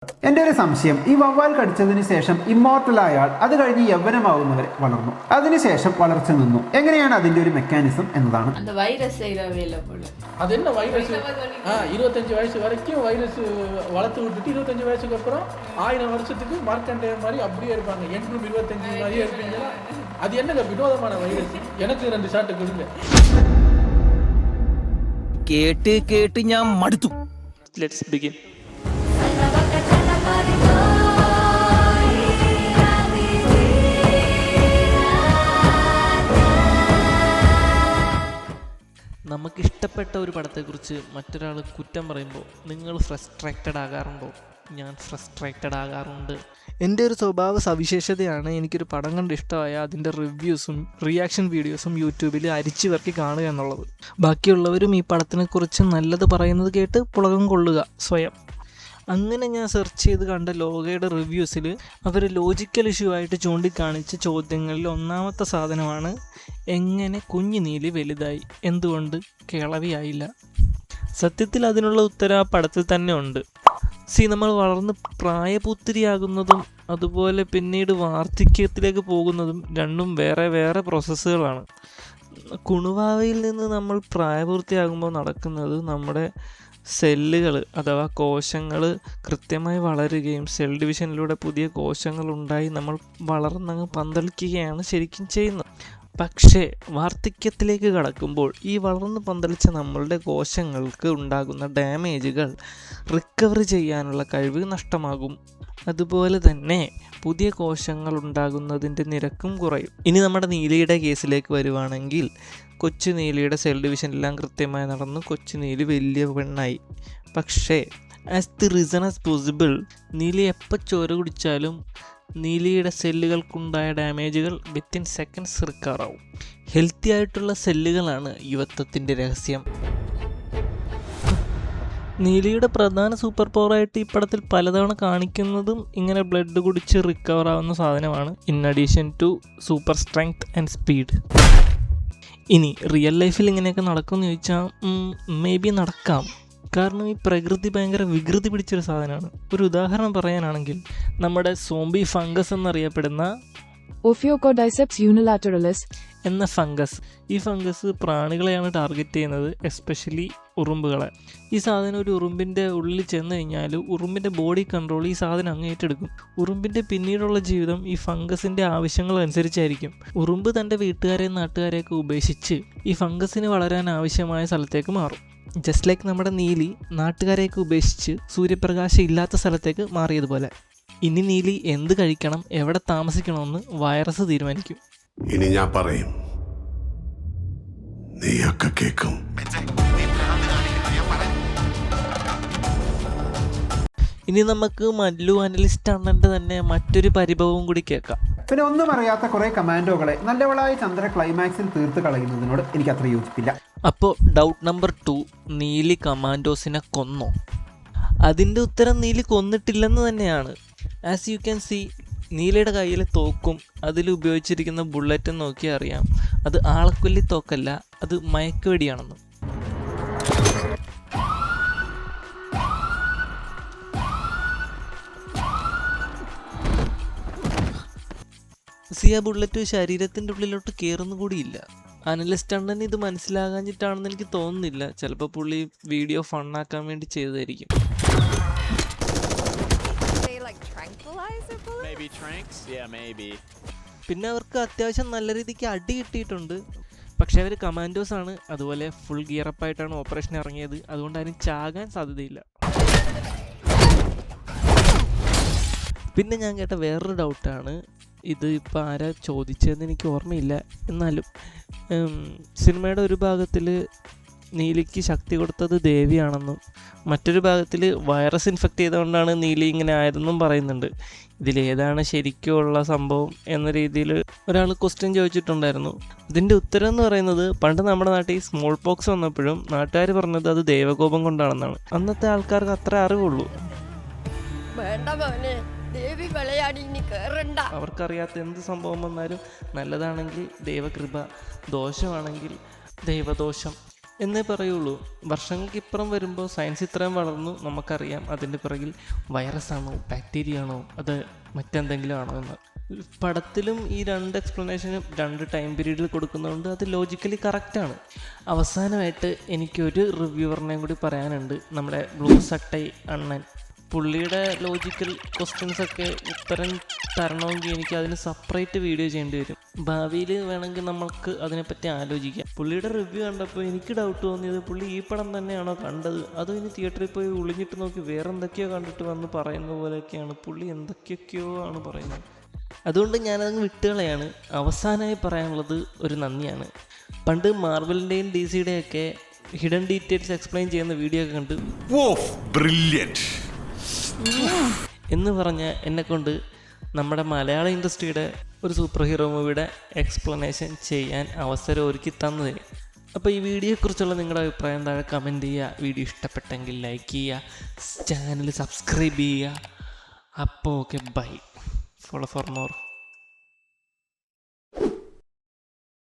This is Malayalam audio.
എൻ്റെ ഒരു സംശയം, ഈ വവ്വാൽ കടിച്ചതിന് ശേഷം ഇമ്മോർട്ടലായ ആൾ അത് കഴിഞ്ഞ് യൗവനമാകുന്നവരെ വളർന്നു, അതിനുശേഷം വളർച്ച നിന്നു. എങ്ങനെയാണ് അതിന്റെ ഒരു മെക്കാനിസം എന്നതാണ്. அந்த வைரஸ் அது என்ன வைரஸ்? 25 வயசு வரைக்கும் வைரஸ் வளர்த்து விட்டுட்டு 25 வயசுக்கு அப்புறம் 1000 வருஷத்துக்கு மார்க்கண்டே மாதிரி அப்படியே இருப்பாங்க. என்றும் 25 மாதிரியே இருப்பீங்களா? அது என்னங்க வினோதமான வைரஸ்? எனக்கு 2 ஷாட் கொடுங்க. കേട്ട് കേട്ട് ഞാൻ മടുത്തു. Let's begin. നമുക്കിഷ്ടപ്പെട്ട ഒരു പടത്തെക്കുറിച്ച് മറ്റൊരാൾ കുറ്റം പറയുമ്പോൾ നിങ്ങൾ ഫ്രസ്ട്രേറ്റഡ് ആകാറുണ്ടോ? ഞാൻ ഫ്രസ്ട്രേറ്റഡ് ആകാറുണ്ട്. എൻ്റെ ഒരു സ്വഭാവ സവിശേഷതയാണ് എനിക്കൊരു പടം കണ്ട് ഇഷ്ടമായ അതിൻ്റെ റിവ്യൂസും റിയാക്ഷൻ വീഡിയോസും യൂട്യൂബിൽ അരിച്ചു പെറുക്കി കാണുക എന്നുള്ളത്. ബാക്കിയുള്ളവരും ഈ പടത്തിനെക്കുറിച്ച് നല്ലത് പറയുന്നത് കേട്ട് പുളകം കൊള്ളുക സ്വയം. അങ്ങനെ ഞാൻ സെർച്ച് ചെയ്ത് കണ്ട ലോകയുടെ റിവ്യൂസിൽ അവർ ലോജിക്കൽ ഇഷ്യൂ ആയിട്ട് ചൂണ്ടിക്കാണിച്ച ചോദ്യങ്ങളിൽ ഒന്നാമത്തെ സാധനമാണ്, എങ്ങനെ കുഞ്ഞു നീലി വലുതായി, എന്തുകൊണ്ട് കിളവിയായില്ല? സത്യത്തിൽ അതിനുള്ള ഉത്തരം ആ പടത്തിൽ തന്നെ ഉണ്ട്. നമ്മൾ വളർന്ന് പ്രായപൂത്തിരിയാകുന്നതും അതുപോലെ പിന്നീട് വാർദ്ധക്യത്തിലേക്ക് പോകുന്നതും രണ്ടും വേറെ വേറെ പ്രോസസ്സുകളാണ്. കുണുവാവയിൽ നിന്ന് നമ്മൾ പ്രായപൂർത്തിയാകുമ്പോൾ നടക്കുന്നത് നമ്മുടെ സെല്ലുകൾ അഥവാ കോശങ്ങൾ കൃത്യമായി വളരുകയും സെൽ ഡിവിഷനിലൂടെ പുതിയ കോശങ്ങൾ ഉണ്ടായി നമ്മൾ വളർന്നങ്ങ് പന്തളിക്കുകയാണ് ശരിക്കും ചെയ്യുന്നത്. പക്ഷേ വാർദ്ധക്യത്തിലേക്ക് കടക്കുമ്പോൾ ഈ വളർന്ന് പന്തളിച്ച നമ്മളുടെ കോശങ്ങൾക്ക് ഉണ്ടാകുന്ന ഡാമേജുകൾ റിക്കവറി ചെയ്യാനുള്ള കഴിവ് നഷ്ടമാകും. അതുപോലെ തന്നെ പുതിയ കോശങ്ങൾ ഉണ്ടാകുന്നതിൻ്റെ നിരക്കും കുറയും. ഇനി നമ്മുടെ നീലിയുടെ കേസിലേക്ക് വരുവാണെങ്കിൽ, കൊച്ചു നീലിയുടെ സെൽ ഡിവിഷനെല്ലാം കൃത്യമായി നടന്ന് കൊച്ചു നീലി വലിയ പെണ്ണായി. പക്ഷേ as the reason as possible, Neeli എപ്പോൾ ചോര കുടിച്ചാലും നീലിയുടെ സെല്ലുകൾക്കുണ്ടായ ഡാമേജുകൾ വിത്തിൻ സെക്കൻഡ്സ് റിക്കവർ ആവും. ഹെൽത്തി ആയിട്ടുള്ള സെല്ലുകളാണ് യുവത്വത്തിൻ്റെ രഹസ്യം. നീലിയുടെ പ്രധാന സൂപ്പർ പവറായിട്ട് ഈ പടത്തിൽ പലതവണ കാണിക്കുന്നതും ഇങ്ങനെ ബ്ലഡ് കുടിച്ച് റിക്കവർ ആവുന്ന സാധനമാണ്, in addition to super strength and speed. ഇനി റിയൽ ലൈഫിൽ ഇങ്ങനെയൊക്കെ നടക്കുമെന്ന് ചോദിച്ചാൽ മേ ബി നടക്കാം. കാരണം ഈ പ്രകൃതി ഭയങ്കര വികൃതി പിടിച്ചൊരു സാധനമാണ്. ഒരു ഉദാഹരണം പറയാനാണെങ്കിൽ, നമ്മുടെ സോംബി ഫംഗസ് എന്നറിയപ്പെടുന്ന Ophiocordyceps unilateralis എന്ന ഫംഗസ്, ഈ ഫംഗസ് പ്രാണികളെയാണ് ടാർഗറ്റ് ചെയ്യുന്നത്, എസ്പെഷ്യലി ഉറുമ്പുകളെ. ഈ സാധനം ഒരു ഉറുമ്പിൻ്റെ ഉള്ളിൽ ചെന്ന് കഴിഞ്ഞാൽ ഉറുമ്പിൻ്റെ ബോഡി കൺട്രോൾ ഈ സാധനം അങ്ങ് ഏറ്റെടുക്കും. ഉറുമ്പിൻ്റെ പിന്നീടുള്ള ജീവിതം ഈ ഫംഗസിൻ്റെ ആവശ്യങ്ങൾ അനുസരിച്ചായിരിക്കും. ഉറുമ്പ് തൻ്റെ വീട്ടുകാരെയും നാട്ടുകാരെയൊക്കെ ഉപേക്ഷിച്ച് ഈ ഫംഗസിന് വളരാൻ ആവശ്യമായ സ്ഥലത്തേക്ക് മാറും. ജസ്റ്റ് ലൈക്ക് നമ്മുടെ നീലി നാട്ടുകാരെയൊക്കെ ഉപേക്ഷിച്ച് സൂര്യപ്രകാശം ഇല്ലാത്ത സ്ഥലത്തേക്ക് മാറിയതുപോലെ. ഇനി നീലി എന്ത് കഴിക്കണം, എവിടെ താമസിക്കണമെന്ന് വൈറസ് തീരുമാനിക്കും. ഇനി ഞാൻ പറയും, നീയൊക്കെ കേൾക്കും. ഇനി നമുക്ക് മല്ലു അനലിസ്റ്റ് അണ്ണൻ്റെ തന്നെ മറ്റൊരു പരിഭവവും കൂടി കേൾക്കാം. പിന്നെ ഒന്നും അറിയാത്ത കുറെ കമാൻഡോകളെ നല്ലവളായ ചന്ദ്ര ക്ലൈമാക്സിൽ തീർത്ത് കളയുന്നതിനോട് എനിക്ക് അത്ര യോജിപ്പില്ല. അപ്പോൾ ഡൗട്ട് നമ്പർ 2, നീലി കമാൻഡോസിനെ കൊന്നോ? അതിൻ്റെ ഉത്തരം നീലി കൊന്നിട്ടില്ലെന്ന് തന്നെയാണ്. ആസ് യു ക്യാൻ സീ, നീലയുടെ കയ്യിലെ തോക്കും അതിൽ ഉപയോഗിച്ചിരിക്കുന്ന ബുള്ളറ്റും നോക്കിയാൽ അറിയാം അത് ആളക്കൊല്ലി തോക്കല്ല, അത് മയക്കുവെടിയാണെന്ന്. ആ ബുള്ളറ്റ് ശരീരത്തിൻ്റെ ഉള്ളിലോട്ട് കയറുന്നു കൂടിയില്ല. അനലിസ്റ്റ് അണ്ണന് ഇത് മനസ്സിലാകാഞ്ഞിട്ടാണെന്ന് എനിക്ക് തോന്നുന്നില്ല. ചിലപ്പോൾ പുള്ളി വീഡിയോ ഫണ്ണാക്കാൻ വേണ്ടി ചെയ്തതായിരിക്കും. പിന്നെ അവർക്ക് അത്യാവശ്യം നല്ല രീതിക്ക് അടി കിട്ടിയിട്ടുണ്ട്. പക്ഷെ അവർ കമാൻഡോസ് ആണ്, അതുപോലെ ഫുൾ ഗിയറപ്പായിട്ടാണ് ഓപ്പറേഷൻ ഇറങ്ങിയത്. അതുകൊണ്ട് അതിന് ചാകാൻ സാധ്യതയില്ല. പിന്നെ ഞാൻ കേട്ട വേറൊരു ഡൗട്ടാണ്, ഇത് ഇപ്പോൾ ആരാ ചോദിച്ചതെന്ന് എനിക്ക് ഓർമ്മയില്ല. എന്നാലും സിനിമയുടെ ഒരു ഭാഗത്തിൽ നീലിക്ക് ശക്തി കൊടുത്തത് ദേവിയാണെന്നും മറ്റൊരു ഭാഗത്തിൽ വൈറസ് ഇൻഫെക്റ്റ് ചെയ്തുകൊണ്ടാണ് നീലി ഇങ്ങനെ ആയതെന്നും പറയുന്നുണ്ട്. ഇതിലേതാണ് ശരിക്കുമുള്ള സംഭവം എന്ന രീതിയിൽ ഒരാൾ ക്വസ്റ്റ്യൻ ചോദിച്ചിട്ടുണ്ടായിരുന്നു. ഇതിൻ്റെ ഉത്തരം എന്ന് പറയുന്നത്, പണ്ട് നമ്മുടെ നാട്ടിൽ സ്മോൾ പോക്സ് വന്നപ്പോഴും നാട്ടുകാർ പറഞ്ഞത് അത് ദൈവകോപം കൊണ്ടാണെന്നാണ്. അന്നത്തെ ആൾക്കാർക്ക് അത്ര അറിവുള്ളൂ. അവർക്കറിയാത്ത എന്ത് സംഭവം വന്നാലും നല്ലതാണെങ്കിൽ ദൈവകൃപ, ദോഷമാണെങ്കിൽ ദൈവദോഷം എന്നേ പറയുള്ളൂ. വർഷങ്ങൾക്കിപ്പുറം വരുമ്പോൾ സയൻസ് ഇത്രയും വളർന്നു, നമുക്കറിയാം അതിൻ്റെ പിറകിൽ വൈറസ് ആണോ ബാക്ടീരിയ ആണോ അത് മറ്റെന്തെങ്കിലും ആണോ എന്ന്. പടത്തിലും ഈ 2 എക്സ്പ്ലനേഷനും 2 ടൈം പീരീഡിൽ കൊടുക്കുന്നതുകൊണ്ട് അത് ലോജിക്കലി കറക്റ്റാണ്. അവസാനമായിട്ട് എനിക്കൊരു റിവ്യൂവറിനെയും കൂടി പറയാനുണ്ട്, നമ്മുടെ ബ്ലൂ സട്ടൈ അണ്ണൻ. പുള്ളിയുടെ ലോജിക്കൽ ക്വസ്റ്റ്യൻസൊക്കെ ഉത്തരം തരണമെങ്കിൽ എനിക്ക് അതിന് സെപ്പറേറ്റ് വീഡിയോ ചെയ്യേണ്ടി വരും. ഭാവിയിൽ വേണമെങ്കിൽ നമുക്ക് അതിനെപ്പറ്റി ആലോചിക്കാം. പുള്ളിയുടെ റിവ്യൂ കണ്ടപ്പോൾ എനിക്ക് ഡൗട്ട് തോന്നിയത് പുള്ളി ഈ പടം തന്നെയാണോ കണ്ടത്, അതോ ഇനി തിയേറ്ററിൽ പോയി ഒളിഞ്ഞിട്ട് നോക്കി വേറെ എന്തൊക്കെയോ കണ്ടിട്ട് വന്ന് പറയുന്ന പോലെയൊക്കെയാണ്. പുള്ളി എന്തൊക്കെയൊക്കെയോ ആണ് പറയുന്നത്. അതുകൊണ്ട് ഞാനതങ്ങ് വിട്ടുകളയാണ്. അവസാനമായി പറയാനുള്ളത് ഒരു നന്ദിയാണ്. പണ്ട് മാർവലിൻ്റെയും DC-യുടെയൊക്കെ ഹിഡൻ ഡീറ്റെയിൽസ് എക്സ്പ്ലെയിൻ ചെയ്യുന്ന വീഡിയോ ഒക്കെ കണ്ട് എന്ന് പറഞ്ഞ എന്നെക്കൊണ്ട് നമ്മുടെ മലയാള ഇൻഡസ്ട്രിയുടെ ഒരു സൂപ്പർ ഹീറോ മൂവിയുടെ എക്സ്പ്ലനേഷൻ ചെയ്യാൻ അവസരം ഒരുക്കി തന്നതിന്. അപ്പോൾ ഈ വീഡിയോയെക്കുറിച്ചുള്ള നിങ്ങളുടെ അഭിപ്രായം താഴെ കമൻറ്റ് ചെയ്യുക. വീഡിയോ ഇഷ്ടപ്പെട്ടെങ്കിൽ ലൈക്ക് ചെയ്യുക, ചാനൽ സബ്സ്ക്രൈബ് ചെയ്യുക. അപ്പോൾ okay, bye. Follow for more.